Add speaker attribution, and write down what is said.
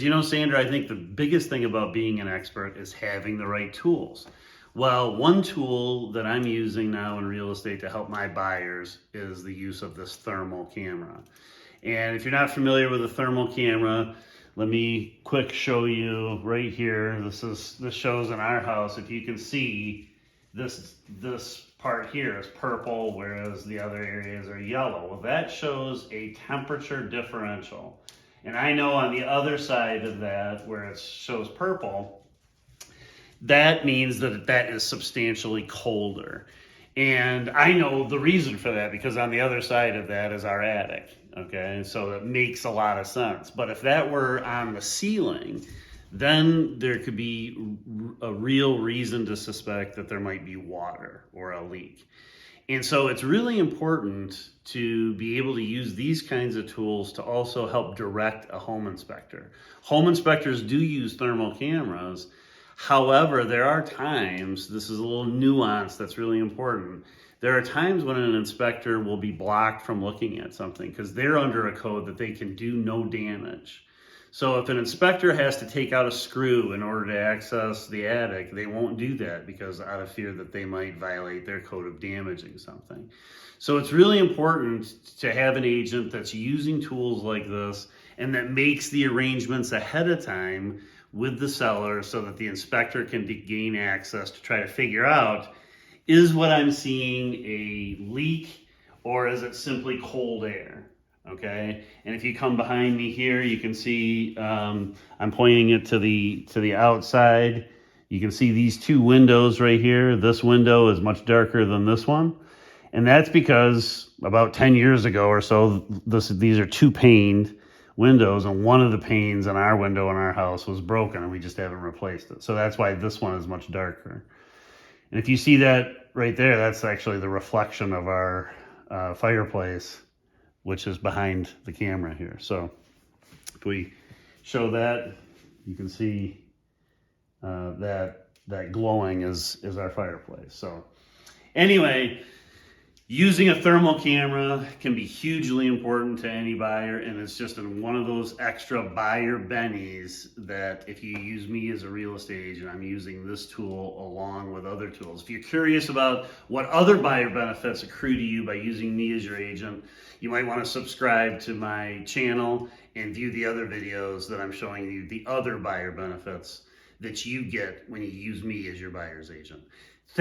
Speaker 1: You know, Sandra, I think the biggest thing about being an expert is having the right tools. Well, one tool that I'm using now in real estate to help my buyers is the use of this thermal camera. And if you're not familiar with a thermal camera, let me quick show you right here. This shows in our house. If you can see, this part here is purple, whereas the other areas are yellow. Well, that shows a temperature differential. And I know on the other side of that, where it shows purple, that means that that is substantially colder. And I know the reason for that because on the other side of that is our attic. Okay, so it makes a lot of sense. But if that were on the ceiling, then there could be a real reason to suspect that there might be water or a leak. And so it's really important to be able to use these kinds of tools to also help direct a home inspector. Home inspectors do use thermal cameras. However, there are times, this is a little nuance that's really important. There are times when an inspector will be blocked from looking at something because they're under a code that they can do no damage. So if an inspector has to take out a screw in order to access the attic, they won't do that because out of fear that they might violate their code of damaging something. So it's really important to have an agent that's using tools like this and that makes the arrangements ahead of time with the seller so that the inspector can gain access to try to figure out, is what I'm seeing a leak or is it simply cold air? Okay, and if you come behind me here, you can see I'm pointing it to the outside. You can see these two windows right here. This window is much darker than this one, and that's because about 10 years ago or so, these are two paned windows, and one of the panes in our window in our house was broken, and we just haven't replaced it. So that's why this one is much darker. And if you see that right there, that's actually the reflection of our fireplace, which is behind the camera here. So if we show that, you can see that glowing is our fireplace. So anyway, using a thermal camera can be hugely important to any buyer, and it's just one of those extra buyer bennies that if you use me as a real estate agent, I'm using this tool along with other tools. If you're curious about what other buyer benefits accrue to you by using me as your agent, you might want to subscribe to my channel and view the other videos that I'm showing you the other buyer benefits that you get when you use me as your buyer's agent.